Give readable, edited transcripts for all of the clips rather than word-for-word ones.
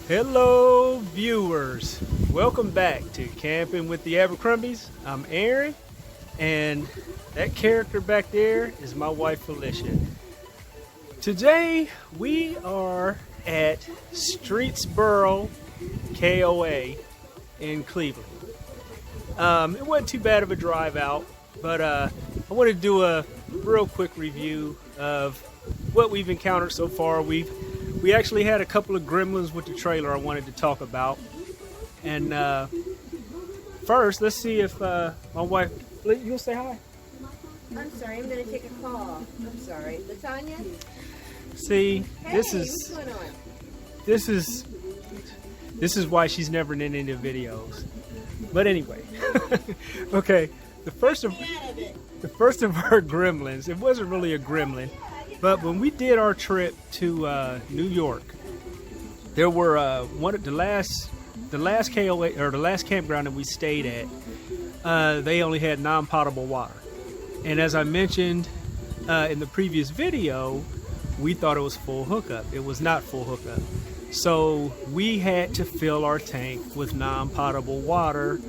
Hello viewers, welcome back to Camping with the Abercrombies. I'm Aaron, and that character back there is my wife Felicia. Today we are at Streetsboro Koa in Cleveland. It wasn't too bad of a drive out, but I want to do a real quick review of what we've encountered so far. We actually had a couple of gremlins with the trailer I wanted to talk about. And first, let's see if my wife, you'll say hi? I'm sorry, I'm going to take a call. I'm sorry. Latanya? See, Hey, what's going on? this is why she's never in any of the videos. But anyway, okay, the first of our gremlins, it wasn't really a gremlin. But when we did our trip to New York, there were the last KOA or the last campground that we stayed at. They only had non-potable water, and as I mentioned in the previous video, we thought it was full hookup. It was not full hookup, so we had to fill our tank with non-potable water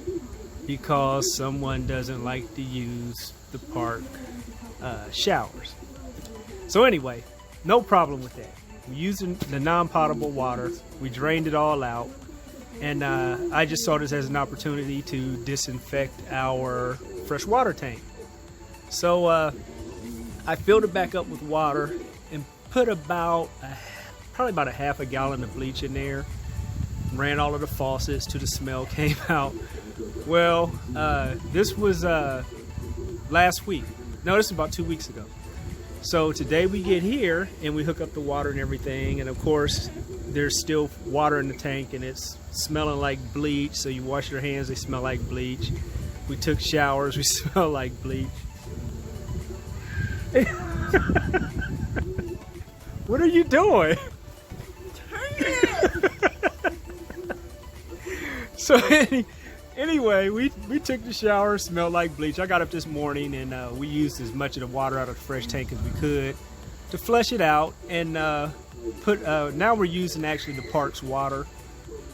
because someone doesn't like to use the park showers. So anyway, no problem with that. We're using the non-potable water. We drained it all out. And I just saw this as an opportunity to disinfect our freshwater tank. So I filled it back up with water and put probably about a half a gallon of bleach in there. Ran all of the faucets till the smell came out. Well, this was last week. No, this is about 2 weeks ago. So today we get here and we hook up the water and everything, and of course there's still water in the tank and it's smelling like bleach. So you wash your hands, they smell like bleach. We took showers, we smell like bleach. What are you doing? Turn it! So anyway, we took the shower, smelled like bleach. I got up this morning and we used as much of the water out of the fresh tank as we could to flush it out, and now we're using actually the park's water,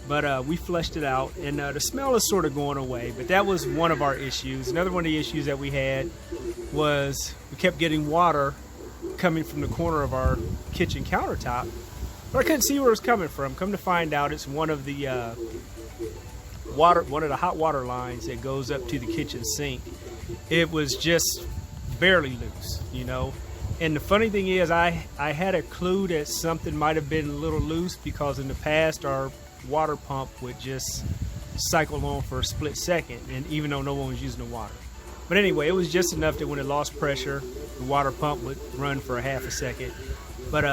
but we flushed it out, and the smell is sort of going away. But that was one of our issues. Another one of the issues that we had was we kept getting water coming from the corner of our kitchen countertop, but I couldn't see where it was coming from. Come to find out, it's one of the hot water lines that goes up to the kitchen sink. It was just barely loose, you know. And the funny thing is, I had a clue that something might have been a little loose because in the past our water pump would just cycle on for a split second, and even though no one was using the water. But anyway, it was just enough that when it lost pressure, the water pump would run for a half a second. But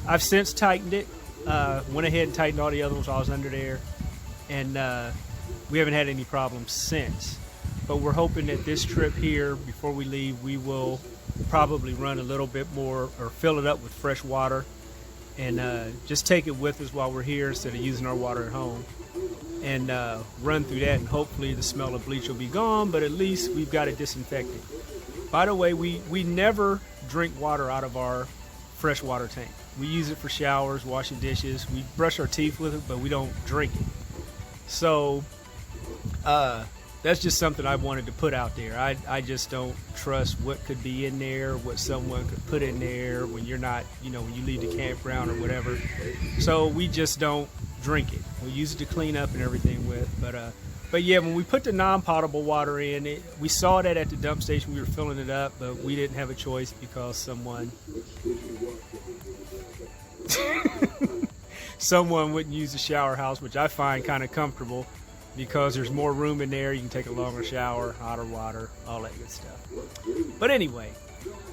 I've since tightened it. Went ahead and tightened all the other ones while I was under there, and we haven't had any problems since. But we're hoping that this trip here, before we leave, we will probably run a little bit more or fill it up with fresh water and just take it with us while we're here instead of using our water at home, and run through that, and hopefully the smell of bleach will be gone, but at least we've got it disinfected. By the way, we never drink water out of our freshwater tank. We use it for showers, washing dishes. We brush our teeth with it, but we don't drink it. So that's just something I wanted to put out there. I just don't trust what could be in there, what someone could put in there when you're not, you know, when you leave the campground or whatever. So we just don't drink it. We use it to clean up and everything with. But yeah, when we put the non-potable water in, we saw that at the dump station. We were filling it up, but we didn't have a choice because someone wouldn't use the shower house, which I find kind of comfortable because there's more room in there. You can take a longer shower, hotter water, all that good stuff. But anyway,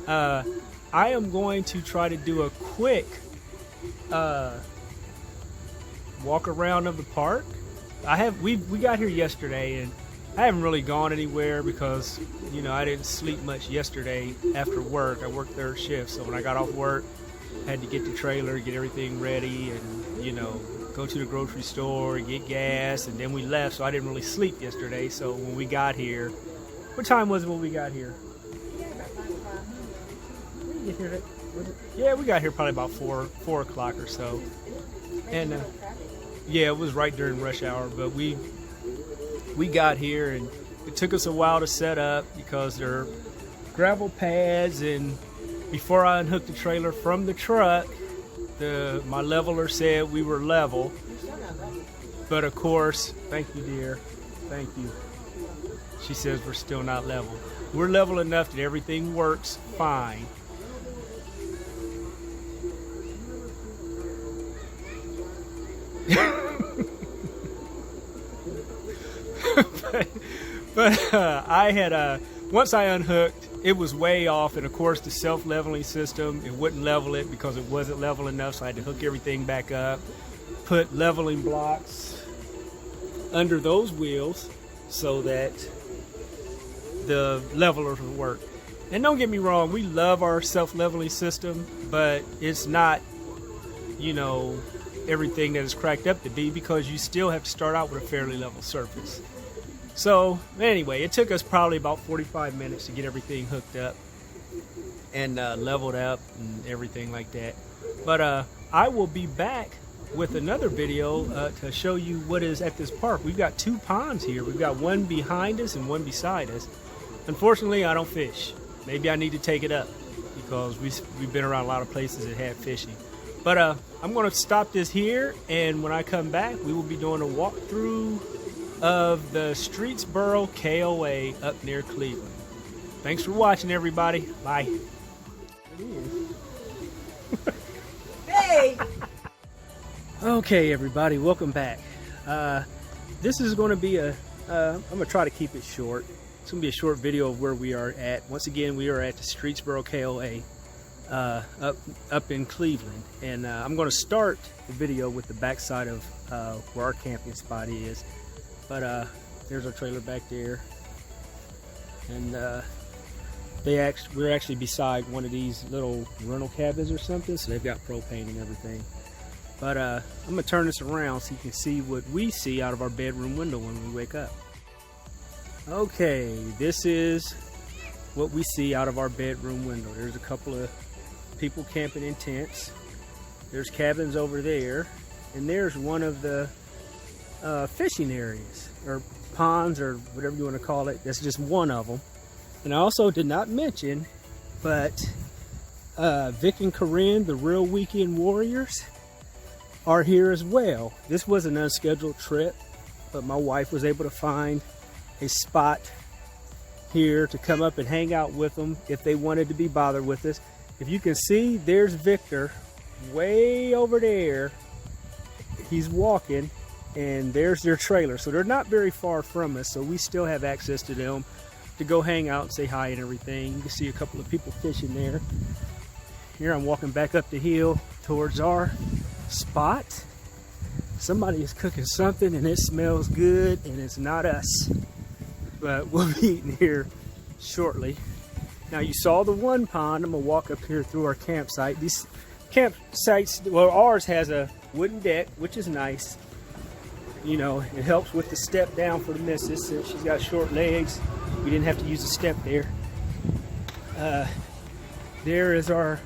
I am going to try to do a quick walk around of the park. We got here yesterday, and I haven't really gone anywhere because, you know, I didn't sleep much yesterday after work. I worked third shift, so when I got off work, I had to get the trailer, get everything ready, and, you know, go to the grocery store, get gas, and then we left, so I didn't really sleep yesterday. So when we got here, what time was it when we got here? Yeah, about 5 o'clock. We didn't get here. Yeah, we got here probably about 4 o'clock or so. And Yeah, it was right during rush hour, but we got here and it took us a while to set up because there are gravel pads, and before I unhooked the trailer from the truck, my leveler said we were level. But of course, thank you, dear. Thank you. She says we're still not level. We're level enough that everything works fine. but I had once I unhooked, it was way off, and of course the self-leveling system, it wouldn't level it because it wasn't level enough, so I had to hook everything back up, put leveling blocks under those wheels so that the levelers would work. And don't get me wrong, we love our self-leveling system, but it's not, you know, everything that is cracked up to be, because you still have to start out with a fairly level surface. So anyway, it took us probably about 45 minutes to get everything hooked up and leveled up and everything like that. But I will be back with another video to show you what is at this park. We've got two ponds here. We've got one behind us and one beside us. Unfortunately, I don't fish. Maybe I need to take it up because we've been around a lot of places that have fishing. But I'm going to stop this here, and when I come back, we will be doing a walkthrough of the Streetsboro Koa up near Cleveland. Thanks for watching, everybody. Bye. Hey! Okay, everybody, welcome back. This is going to be I'm going to try to keep it short. It's going to be a short video of where we are at. Once again, we are at the Streetsboro Koa up in Cleveland, and I'm going to start the video with the backside of where our camping spot is. But there's our trailer back there, and we're actually beside one of these little rental cabins or something, so they've got propane and everything. But I'm going to turn this around so you can see what we see out of our bedroom window when we wake up. Okay, this is what we see out of our bedroom window. There's a couple of people camping in tents. There's cabins over there, and there's one of the fishing areas, or ponds, or whatever you want to call it. That's just one of them. And I also did not mention, but Vic and Corinne, the Real Weekend Warriors, are here as well. This was an unscheduled trip, but my wife was able to find a spot here to come up and hang out with them if they wanted to be bothered with us. If you can see, there's Victor way over there. He's walking, and there's their trailer. So they're not very far from us, so we still have access to them to go hang out and say hi and everything. You can see a couple of people fishing there. Here I'm walking back up the hill towards our spot. Somebody is cooking something and it smells good, and it's not us. But we'll be eating here shortly. Now, you saw the one pond. I'm gonna walk up here through our campsite. These campsites, well, ours has a wooden deck, which is nice. You know, it helps with the step down for the missus since she's got short legs. We didn't have to use a step there. There is our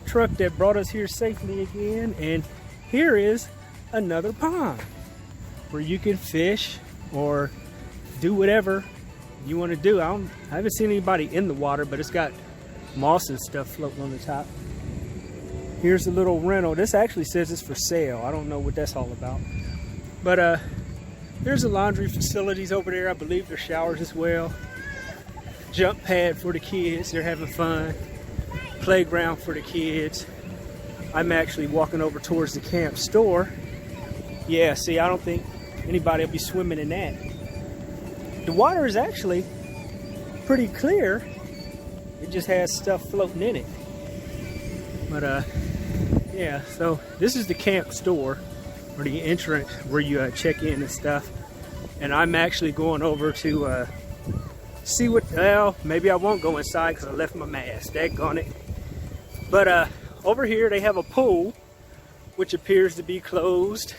truck that brought us here safely again, and here is another pond where you can fish or do whatever you want to do. I haven't seen anybody in the water, but it's got moss and stuff floating on the top. Here's a little rental. This actually says it's for sale. I don't know what that's all about. But there's the laundry facilities over there. I believe there's showers as well. Jump pad for the kids. They're having fun. Playground for the kids. I'm actually walking over towards the camp store. Yeah, see, I don't think anybody will be swimming in that. The water is actually pretty clear. It just has stuff floating in it. But yeah, so this is the camp store, or the entrance where you check in and stuff. And I'm actually going over to see what, well, maybe I won't go inside because I left my mask. Daggone it. But over here they have a pool, which appears to be closed.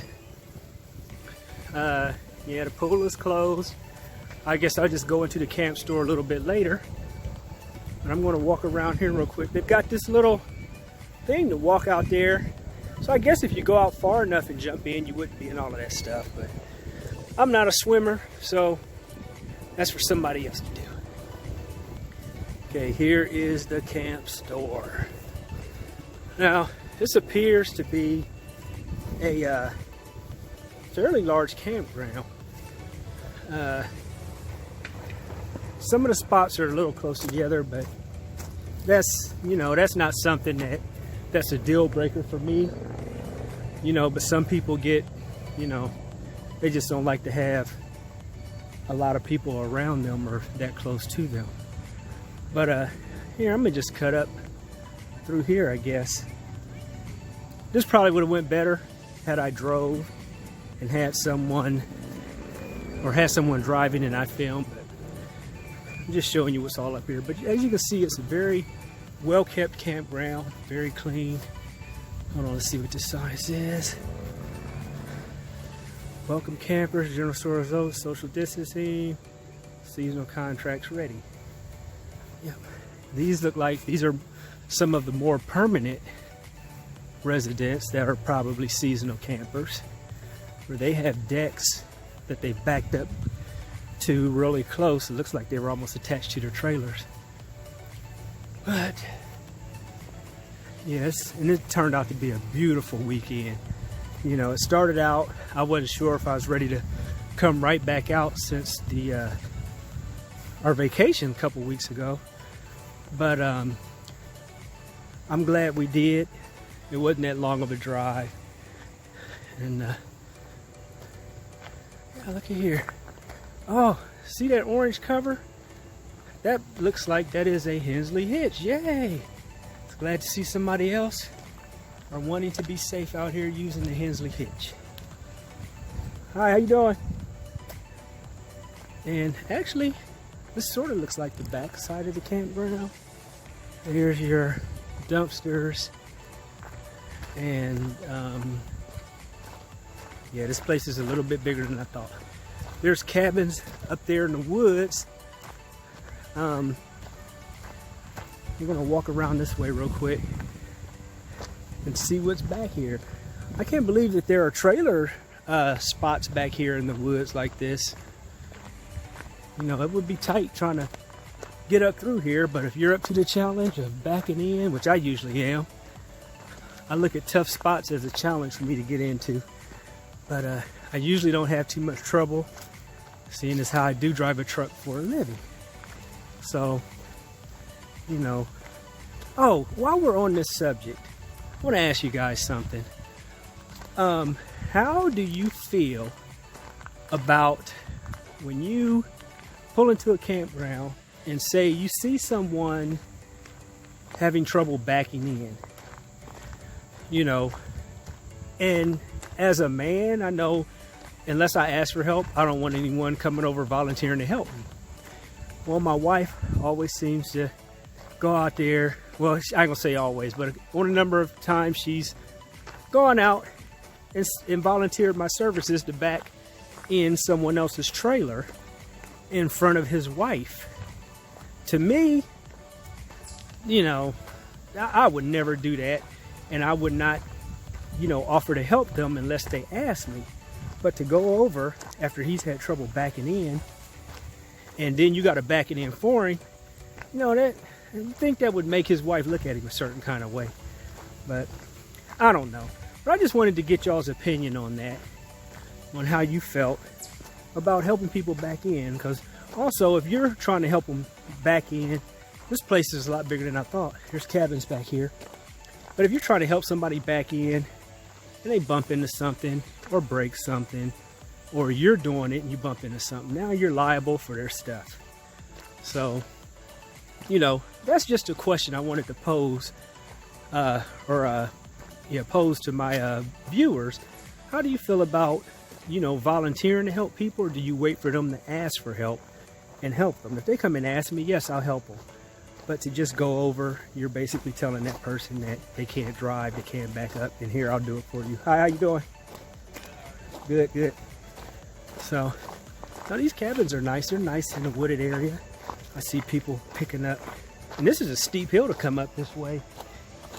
Yeah, the pool is closed. I guess I'll just go into the camp store a little bit later. And I'm going to walk around here real quick. They've got this little thing to walk out there So I guess if you go out far enough and jump in, you wouldn't be in all of that stuff. But I'm not a swimmer, so that's for somebody else to do. Okay, here is the camp store. Now, this appears to be a fairly large campground. Some of the spots are a little close together, but that's, you know, that's not something that's a deal breaker for me. You know, but some people get, you know, they just don't like to have a lot of people around them or that close to them. But here, I'm gonna just cut up through here, I guess. This probably would have went better had I drove and had someone driving and I filmed. But I'm just showing you what's all up here. But as you can see, it's a very well-kept campground, very clean. Hold on, let's see what this sign says. Welcome campers, general store results, social distancing, seasonal contracts ready. Yep. These look like these are some of the more permanent residents that are probably seasonal campers, where they have decks that they've backed up to really close. It looks like they were almost attached to their trailers. But yes, and it turned out to be a beautiful weekend. You know, it started out, I wasn't sure if I was ready to come right back out since the our vacation a couple weeks ago, but I'm glad we did. It wasn't that long of a drive, and yeah, look at here. Oh, see that orange cover? That looks like that is a Hensley hitch. Yay! Glad to see somebody else are wanting to be safe out here using the Hensley hitch. Hi, how you doing? And actually, this sort of looks like the back side of the campground. Here's your dumpsters. And yeah, this place is a little bit bigger than I thought. There's cabins up there in the woods. We're gonna walk around this way real quick and see what's back here. I can't believe that there are trailer spots back here in the woods like this. You know, it would be tight trying to get up through here, but if you're up to the challenge of backing in, which I usually am, I look at tough spots as a challenge for me to get into. But I usually don't have too much trouble, seeing as how I do drive a truck for a living. So, you know. Oh, while we're on this subject, I want to ask you guys something. How do you feel about when you pull into a campground and say you see someone having trouble backing in? You know, and as a man, I know unless I ask for help, I don't want anyone coming over volunteering to help me. Well, my wife always seems to go out there. Well, I ain't gonna say always, but on a number of times she's gone out and volunteered my services to back in someone else's trailer in front of his wife. To me, you know, I would never do that, and I would not, you know, offer to help them unless they asked me. But to go over after he's had trouble backing in, and then you got to back it in for him, you know, that I think that would make his wife look at him a certain kind of way. But I don't know. But I just wanted to get y'all's opinion on that, on how you felt about helping people back in. Because also, if you're trying to help them back in, this place is a lot bigger than I thought. There's cabins back here. But if you're trying to help somebody back in and they bump into something or break something, or you're doing it and you bump into something, now you're liable for their stuff. So, you know, that's just a question I wanted to pose, pose to my viewers. How do you feel about, you know, volunteering to help people, or do you wait for them to ask for help and help them? If they come and ask me, yes, I'll help them. But to just go over, you're basically telling that person that they can't drive, they can't back up, and here, I'll do it for you. Hi, how you doing? Good, good. So, now these cabins are nice. They're nice in a wooded area. I see people picking up, and this is a steep hill to come up this way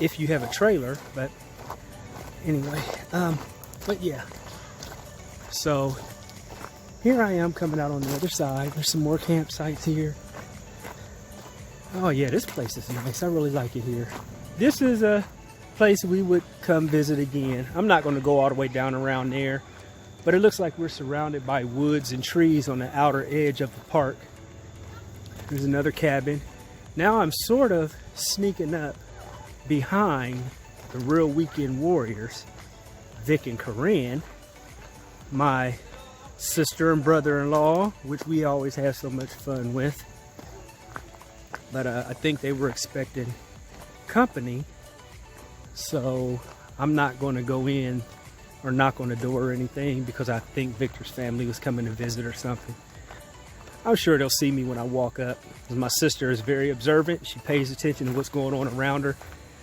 if you have a trailer, but Anyway, but yeah. So here I am coming out on the other side. There's some more campsites here. Oh yeah, this place is nice. I really like it here. This is a place we would come visit again. I'm not going to go all the way down around there, but it looks like we're surrounded by woods and trees on the outer edge of the park. There's another cabin. Now I'm sort of sneaking up behind the real weekend warriors, Vic and Corinne, my sister and brother-in-law, which we always have so much fun with. But I think they were expecting company, so I'm not going to go in or knock on the door or anything because I think Victor's family was coming to visit or something. I'm sure they'll see me when I walk up. My sister is very observant. She pays attention to what's going on around her.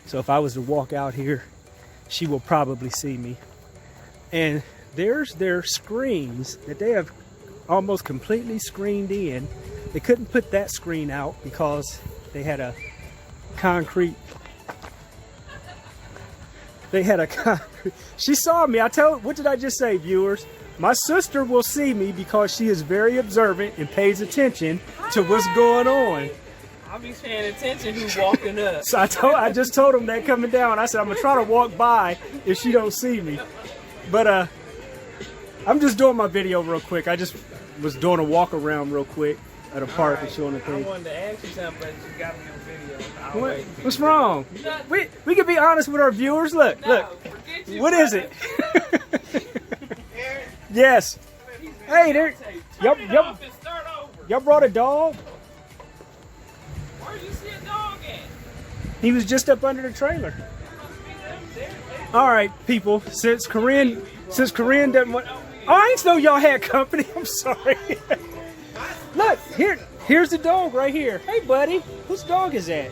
So if I was to walk out here, she will probably see me. And there's their screens that they have almost completely screened in. They couldn't put that screen out because they had a concrete. She saw me. What did I just say, viewers? My sister will see me because she is very observant and pays attention to what's going on. I'll be paying attention who's walking up. So I just told him that coming down. I said, I'm gonna try to walk by if she don't see me. But I'm just doing my video real quick. I just was doing a walk around real quick at a park and showing the thing. I wanted to ask you something, but you got me on video. What's wrong? We can be honest with our viewers. Look. What is it? Yes. Hey, there. Y'all brought a dog? Where you see a dog at? He was just up under the trailer. All right, people. Since Corinne doesn't want. Oh, I didn't know y'all had company. I'm sorry. Look, here's the dog right here. Hey, buddy. Whose dog is that?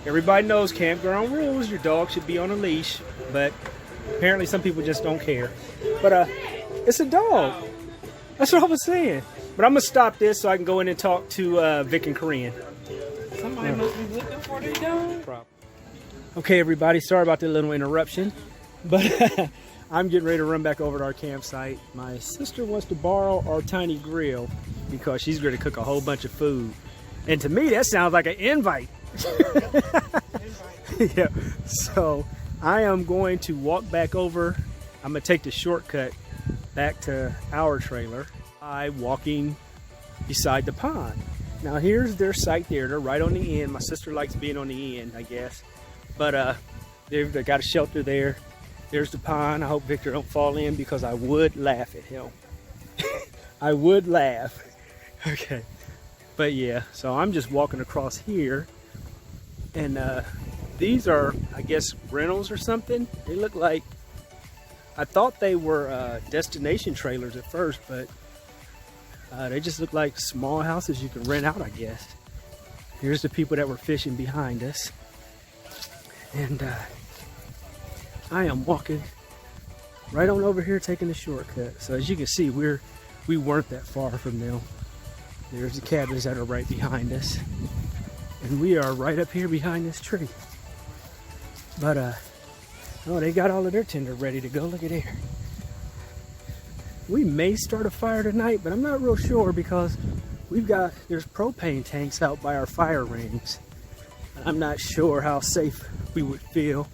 Everybody knows campground rules. Your dog should be on a leash, but apparently some people just don't care. But it's a dog. That's what I was saying. But I'm gonna stop this so I can go in and talk to Vic and Corinne. Somebody must be looking for their dog. Okay, everybody. Sorry about the little interruption, but I'm getting ready to run back over to our campsite. My sister wants to borrow our tiny grill because she's going to cook a whole bunch of food. And to me, that sounds like an invite. Yeah. So I am going to walk back over. I'm going to take the shortcut back to our trailer by walking beside the pond. Now here's their site there. They're right on the end. My sister likes being on the end, I guess. But they've got a shelter there. There's the pond. I hope Victor don't fall in because I would laugh at him. I would laugh. Okay. But yeah, so I'm just walking across here. And these are, I guess, rentals or something. They look like, I thought they were destination trailers at first, but they just look like small houses you can rent out, I guess. Here's the people that were fishing behind us. And I am walking right on over here taking the shortcut. So as you can see, we weren't that far from them. There's the cabins that are right behind us. And we are right up here behind this tree. But oh, they got all of their tinder ready to go. Look at there. We may start a fire tonight, but I'm not real sure because there's propane tanks out by our fire rings. I'm not sure how safe we would feel.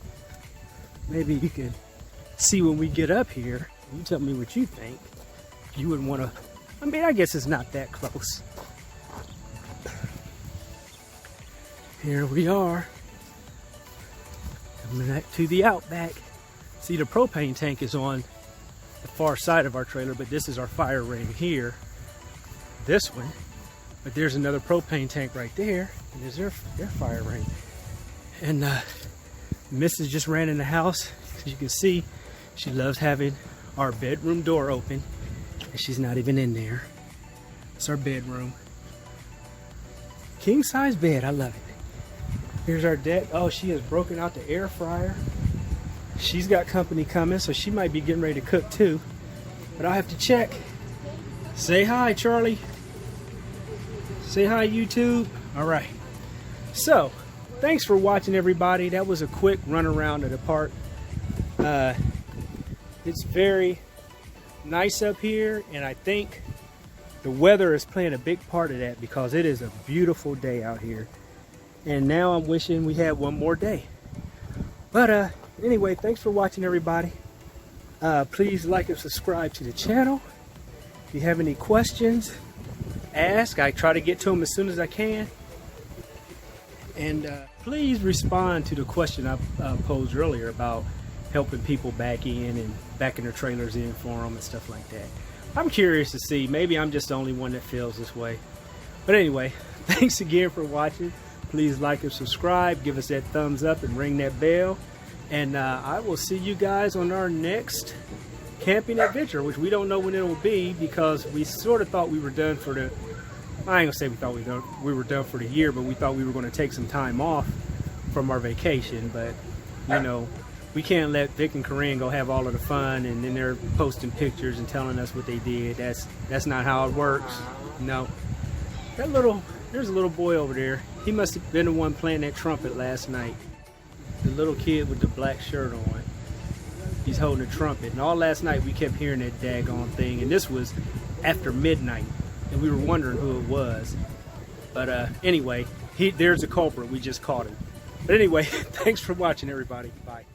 Maybe you can see when we get up here. You tell me what you think. You wouldn't want to. I mean, I guess it's not that close. Here we are. Coming back to the outback. See, the propane tank is on the far side of our trailer, but this is our fire ring here. This one. But there's another propane tank right there. And there's their fire ring. And Mrs. just ran in the house. As you can see, she loves having our bedroom door open. And she's not even in there. It's our bedroom. King size bed, I love it. Here's our deck. Oh, she has broken out the air fryer. She's got company coming, so she might be getting ready to cook too. But I'll have to check. Say hi, Charlie. Say hi, YouTube. All right. So, thanks for watching, everybody. That was a quick run around of the park. It's very nice up here, and I think the weather is playing a big part of that because it is a beautiful day out here. And now I'm wishing we had one more day. But anyway, thanks for watching, everybody. Please like and subscribe to the channel. If you have any questions, ask. I try to get to them as soon as I can. And please respond to the question I posed earlier about helping people back in and backing their trailers in for them and stuff like that. I'm curious to see. Maybe I'm just the only one that feels this way. But anyway, thanks again for watching. Please like and subscribe. Give us that thumbs up and ring that bell. And I will see you guys on our next camping adventure, which we don't know when it will be because we sort of thought we were done for the... I ain't gonna say we thought we were done for the year, but we thought we were going to take some time off from our vacation. But, you know, we can't let Vic and Corinne go have all of the fun and then they're posting pictures and telling us what they did. That's not how it works. No. There's a little boy over there. He must have been the one playing that trumpet last night. The little kid with the black shirt on. He's holding a trumpet. And all last night we kept hearing that daggone thing. And this was after midnight. And we were wondering who it was. But anyway, there's a culprit. We just caught him. But anyway, thanks for watching, everybody. Bye.